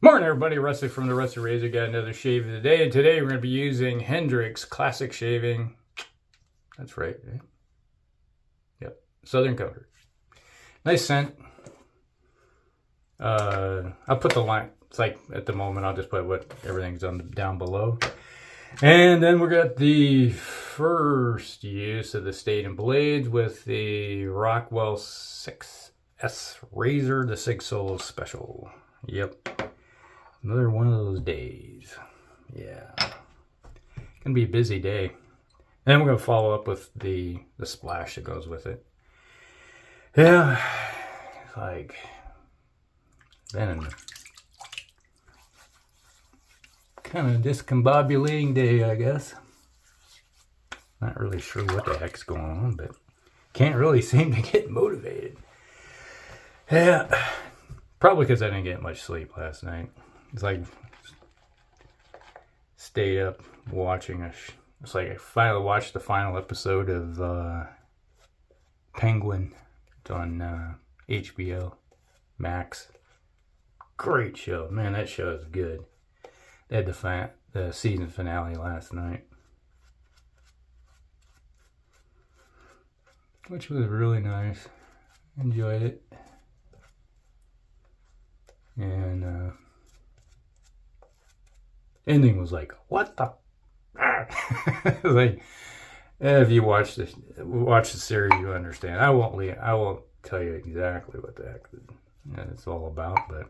Morning everybody, Rusty from the Rusty Razor. Got another shave of the day, and today we're going to be using Hendrix Classic Shaving. That's right, eh? Yep, Southern Comfort. Nice scent. I'll put the line, it's like at the moment I'll just put what everything's down below. And then we got the first use of the Statum blades with the Rockwell 6S Razor, the Sig Solo Special. Yep. Another one of those days. Yeah. Gonna be a busy day. And we're gonna follow up with the splash that goes with it. Yeah. It's like been kind of discombobulating day, I guess. Not really sure what the heck's going on, but can't really seem to get motivated. Yeah. Probably because I didn't get much sleep last night. It's like stayed up watching it's like I finally watched the final episode of Penguin. It's on HBO Max. Great show, man. That show is good. They had the season finale last night, which was really nice. Enjoyed it. And ending was like, what the like, if you watch the series, you understand. I won't tell you exactly what the heck it's all about, but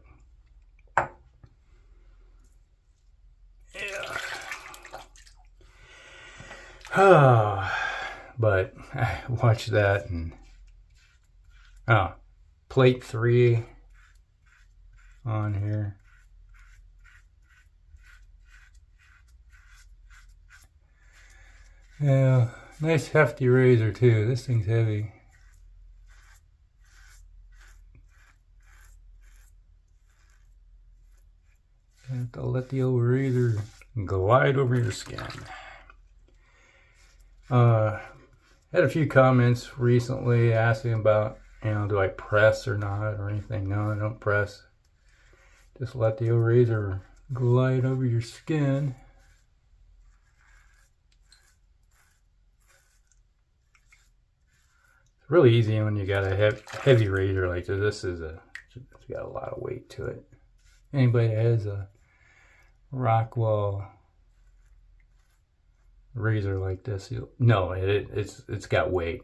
yeah. But I watched that, and plate 3 on here. Yeah, nice hefty razor too. This thing's heavy. You have to let the old razor glide over your skin. Had a few comments recently asking about, do I press or not or anything. No, I don't press. Just let the old razor glide over your skin. It's really easy when you got a heavy razor like this. It's got a lot of weight to it. Anybody that has a Rockwell razor like this, no, it's got weight.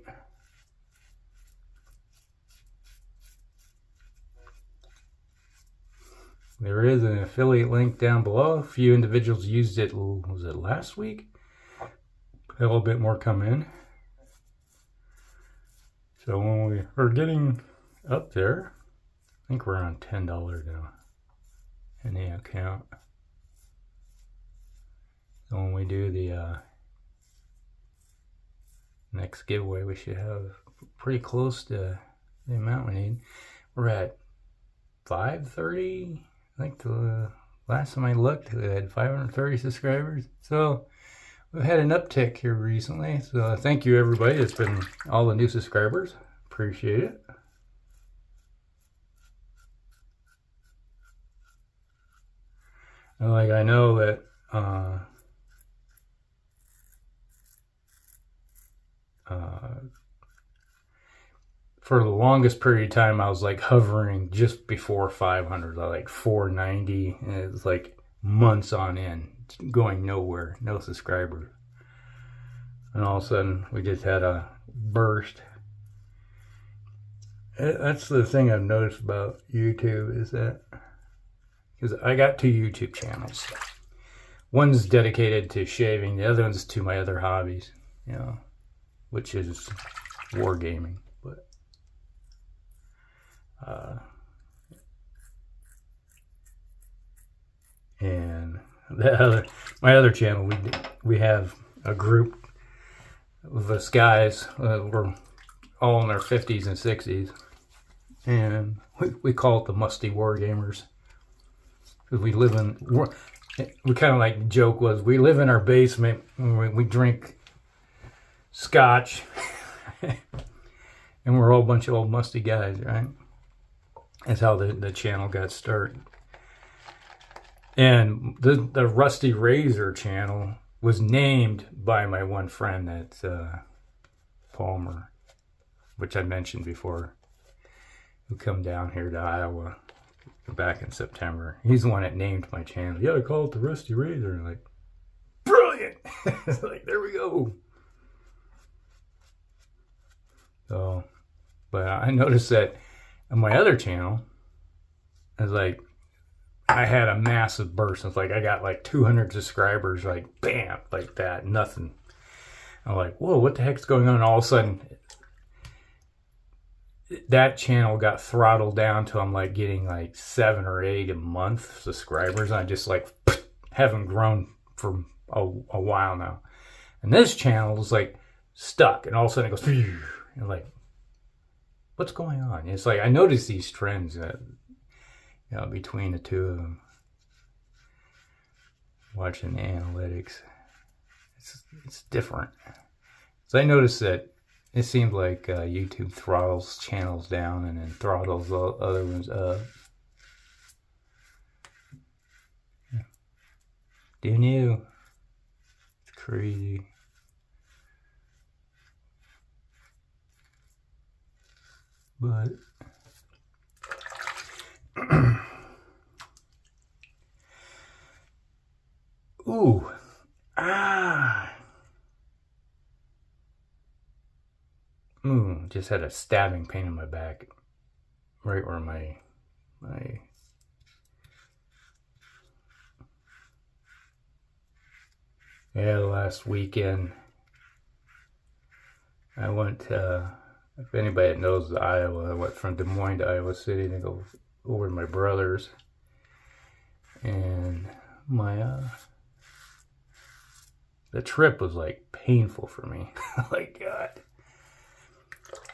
There is an affiliate link down below. A few individuals used it, was it last week? A little bit more come in. So when we are getting up there, I think we're on $10 now in the account. So when we do the next giveaway, we should have pretty close to the amount we need. We're at 530. I think the last time I looked, we had 530 subscribers. So we've had an uptick here recently. So thank you everybody. It's been all the new subscribers. Appreciate it. And like I know that for the longest period of time, I was like hovering just before 500, like 490, and it was like months on end, going nowhere, no subscribers. And all of a sudden, we just had a burst. That's the thing I've noticed about YouTube is that, because I got 2 YouTube channels. One's dedicated to shaving, the other one's to my other hobbies, which is wargaming. And my other channel, we have a group of us guys. We're all in our 50s and 60s, and we call it the Musty Wargamers, because we kind of like joke was we live in our basement and we drink scotch, and we're all a bunch of old musty guys, right? That's how the channel got started. And the Rusty Razor channel was named by my one friend that's Palmer, which I mentioned before, who come down here to Iowa back in September. He's the one that named my channel. Yeah, I call it the Rusty Razor. And like, brilliant! It's like, there we go. So, but I noticed that on my other channel, it's like, I had a massive burst. It's like I got like 200 subscribers, like bam, like that, nothing. I'm like, whoa, what the heck's going on? And all of a sudden, that channel got throttled down to I'm like getting like 7 or 8 a month subscribers. And I just like haven't grown for a while now. And this channel is like stuck, and all of a sudden it goes, and like, what's going on? It's like I noticed these trends that, you know, between the two of them, watching the analytics, it's different. So I noticed that it seemed like YouTube throttles channels down and then throttles the other ones up. Do you? It's crazy. But ooh, just had a stabbing pain in my back, right where my last weekend I went, if anybody that knows Iowa, I went from Des Moines to Iowa City to go over to my brother's, and my the trip was like painful for me. Like, God.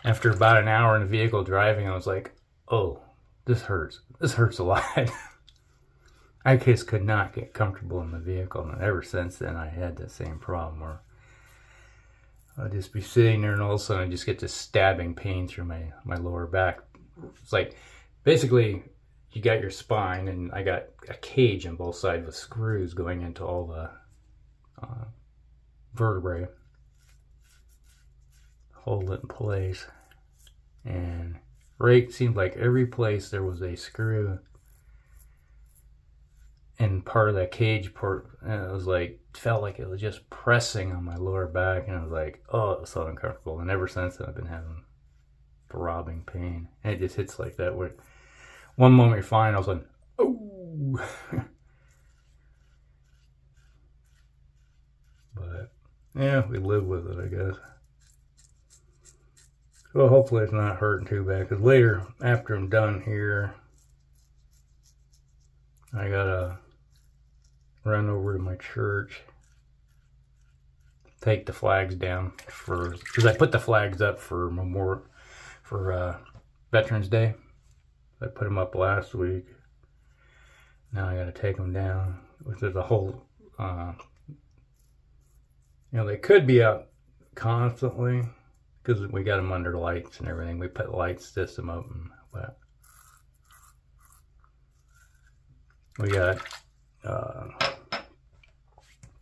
After about an hour in the vehicle driving, I was like, oh, this hurts. This hurts a lot. I just could not get comfortable in the vehicle. And ever since then, I had the same problem where I'd just be sitting there and all of a sudden I just get this stabbing pain through my lower back. It's like, basically, you got your spine, and I got a cage on both sides with screws going into all the vertebrae. Hold it in place. And right, seemed like every place there was a screw and part of that cage part, and it was like, felt like it was just pressing on my lower back, and I was like, oh, it was so uncomfortable. And ever since then I've been having throbbing pain, and it just hits like that where one moment you're fine, all of a sudden, oh. But yeah, we live with it, I guess. Well, hopefully it's not hurting too bad, because later, after I'm done here, I gotta run over to my church, take the flags down because I put the flags up for Veterans Day. I put them up last week. Now I gotta take them down, which is a whole, they could be out constantly, because we got them under lights and everything. We put light system up, but we got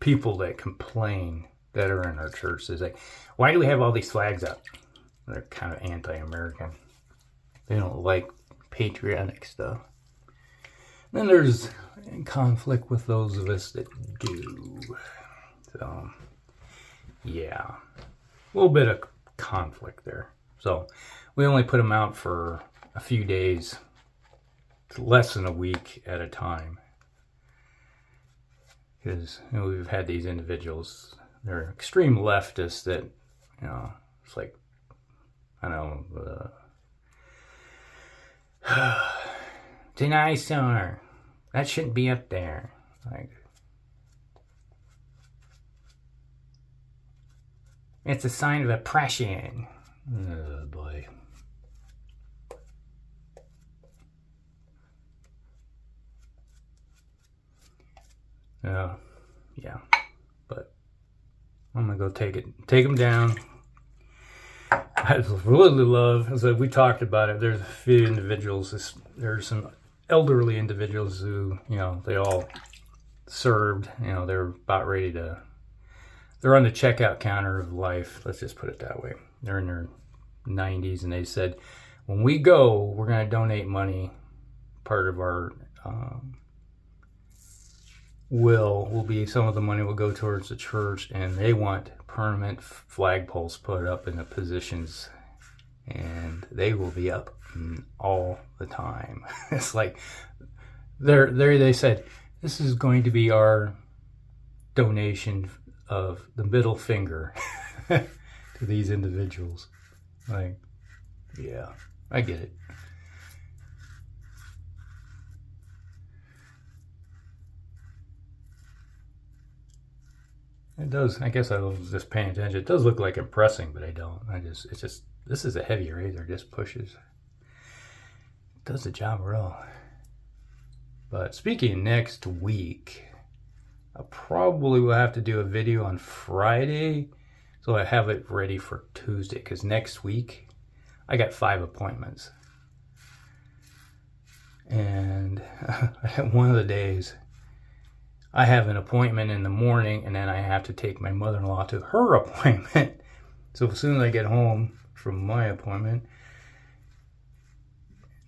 people that complain that are in our church. They say, why do we have all these flags up? They're kind of anti-American. They don't like patriotic stuff. Then there's conflict with those of us that do. So, yeah. A little bit of conflict there. So we only put them out for a few days, less than a week at a time, because we've had these individuals, they're extreme leftists that, it's like, I don't know, it's an eyesore, that shouldn't be up there, like, it's a sign of oppression. Oh boy. Yeah, but I'm gonna go take them down. I really love, as we talked about it, there's a few individuals, there's some elderly individuals who, they all served. You know, they're about ready to, they're on the checkout counter of life. Let's just put it that way. They're in their 90s, and they said, when we go, we're going to donate money. Part of our will be, some of the money will go towards the church, and they want permanent flagpoles put up in the positions, and they will be up all the time. It's like they said, this is going to be our donation of the middle finger to these individuals. Like, yeah, I get it. It does. I guess I was just paying attention. It does look like impressing, but I don't. It's just, this is a heavy razor. Just pushes. It does the job well. But speaking next week, I probably will have to do a video on Friday, so I have it ready for Tuesday, because next week I got 5 appointments. And one of the days I have an appointment in the morning, and then I have to take my mother-in-law to her appointment. So as soon as I get home from my appointment,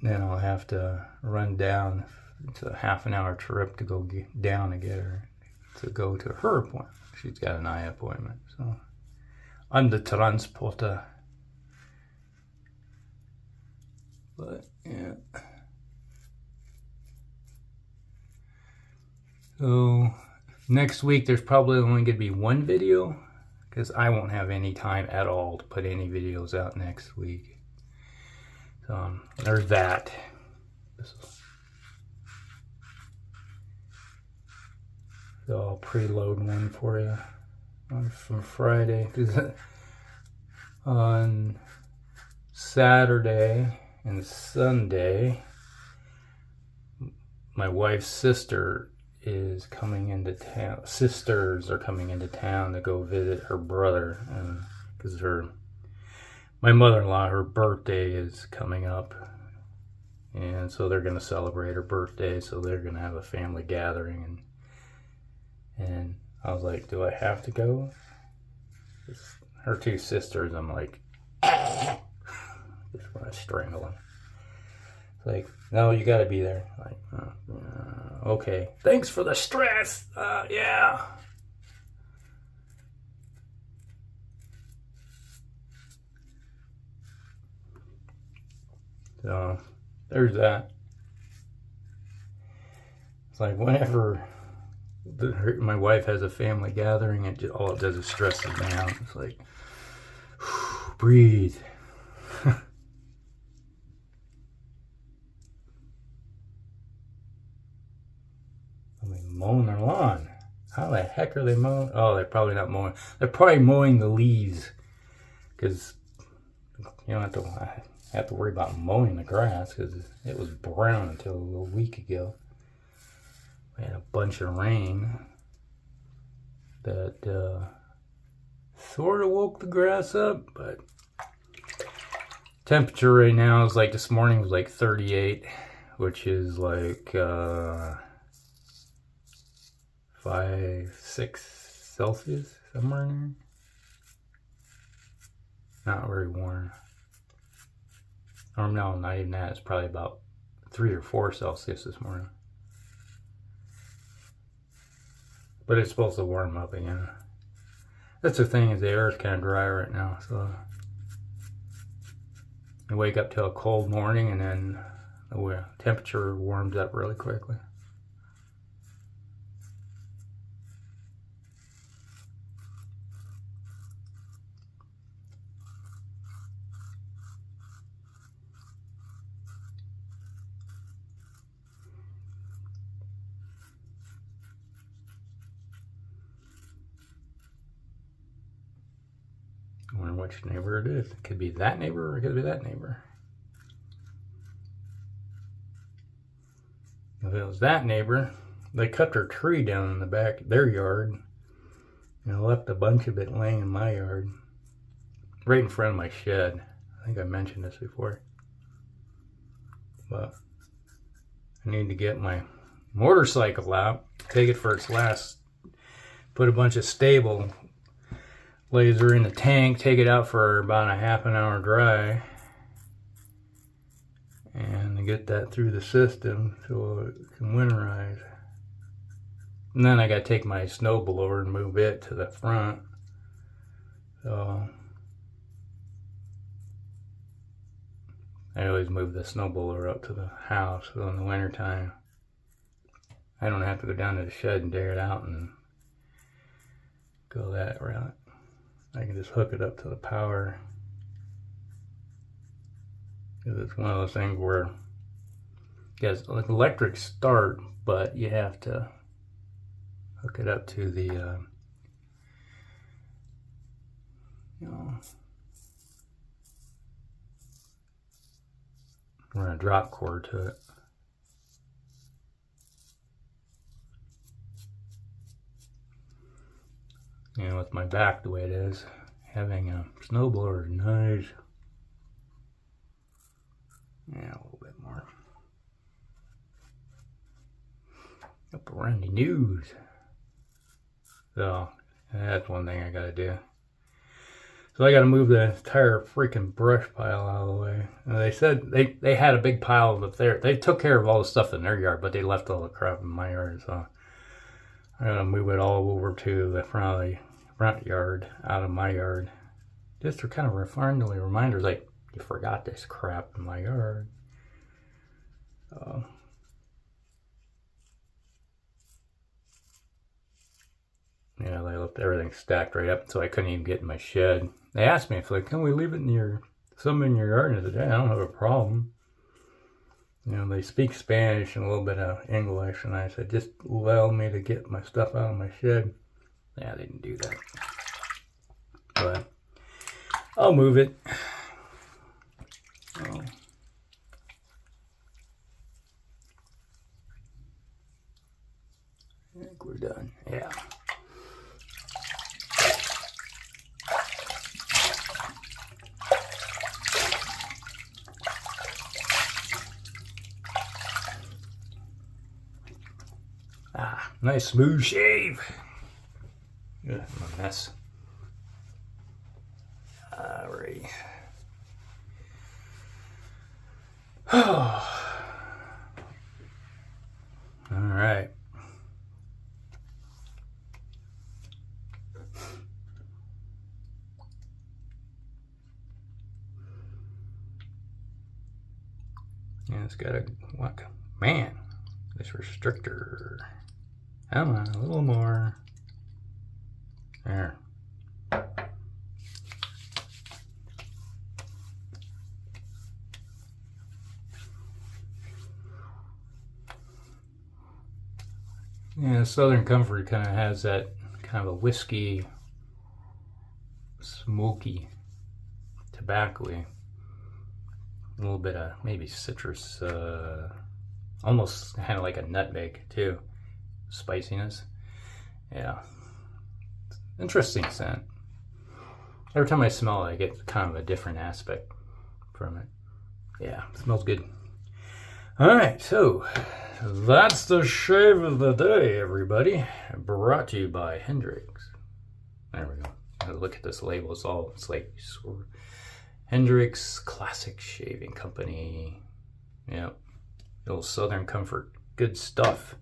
then I'll have to run down. It's a half-an-hour trip to go down and get her to go to her appointment. She's got an eye appointment. So I'm the transporter. But yeah. So next week there's probably only going to be one video, because I won't have any time at all to put any videos out next week. So there's that. So I'll preload one for you from Friday. On Saturday and Sunday, my wife's sister is coming into town. Sisters are coming into town to go visit her brother, and because my mother-in-law, her birthday is coming up, and so they're going to celebrate her birthday. So they're going to have a family gathering, and I was like, do I have to go? Her 2 sisters, I'm like, just want to strangle them. It's like, no, you got to be there. Like, okay. Thanks for the stress. Yeah. So there's that. It's like whenever my wife has a family gathering, all it does is stresses me out. It's like, breathe. Mowing their lawn. How the heck are they mowing? Oh, they're probably not mowing. They're probably mowing the leaves, because you don't have to worry about mowing the grass, because it was brown until a week ago. We had a bunch of rain that sort of woke the grass up, but temperature right now is like, this morning was like 38, which is like 5-6 Celsius, somewhere in there. Not very warm. Or no, not even that. It's probably about 3 or 4 Celsius this morning. But it's supposed to warm up again. That's the thing, is the air is kind of dry right now, so you wake up to a cold morning, and then the temperature warms up really quickly. I wonder which neighbor it is. It could be that neighbor, or it could be that neighbor. If it was that neighbor, they cut their tree down in the back of their yard, and left a bunch of it laying in my yard, right in front of my shed. I think I mentioned this before. But I need to get my motorcycle out, take it for its last, put a bunch of stable laser in the tank, take it out for about a half an hour dry, and get that through the system so it can winterize. And then I got to take my snowblower and move it to the front. So I always move the snowblower up to the house, so in the wintertime I don't have to go down to the shed and dig it out and go that route. I can just hook it up to the power. Because it's one of those things where it has an electric start, but you have to hook it up to the, run a drop cord to it. You know, with my back the way it is, having a snowblower is nice. Yeah, a little bit more. Up around the news. So, that's one thing I gotta do. So I gotta move the entire freaking brush pile out of the way. And they said they had a big pile up there. They took care of all the stuff in their yard, but they left all the crap in my yard. So I gotta move it all over to the front yard, out of my yard. Just to kind of friendly reminders, like, you forgot this crap in my yard. Yeah, they left everything stacked right up, so I couldn't even get in my shed. They asked me if, like, can we leave it in some in your yard? And I said, yeah, I don't have a problem. You know, they speak Spanish and a little bit of English, and I said, just allow me to get my stuff out of my shed. Yeah, they didn't do that. But I'll move it. Oh. I think we're done. Yeah. Ah, nice smooth shave. Ugh, a mess. Alrighty. Alright. Yeah, it's got a what? Man, this restrictor. Come on, a little more. There. Yeah, Southern Comfort kind of has that kind of a whiskey, smoky, tobacco-y. A little bit of maybe citrus, almost kind of like a nutmeg too. Spiciness. Yeah. Interesting scent. Every time I smell it, I get kind of a different aspect from it. Yeah, it smells good. Alright, so that's the shave of the day, everybody. Brought to you by Hendrix. There we go. Look at this label. It's like Hendrix Classic Shaving Company. Yep. Little Southern Comfort. Good stuff.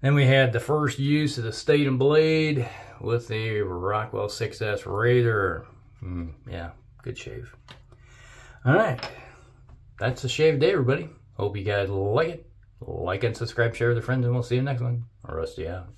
Then we had the first use of the Statum blade with the Rockwell 6S razor. Yeah, good shave. Alright. That's the shave day, everybody. Hope you guys like it. Like and subscribe, share with your friends, and we'll see you next one. Rusty out.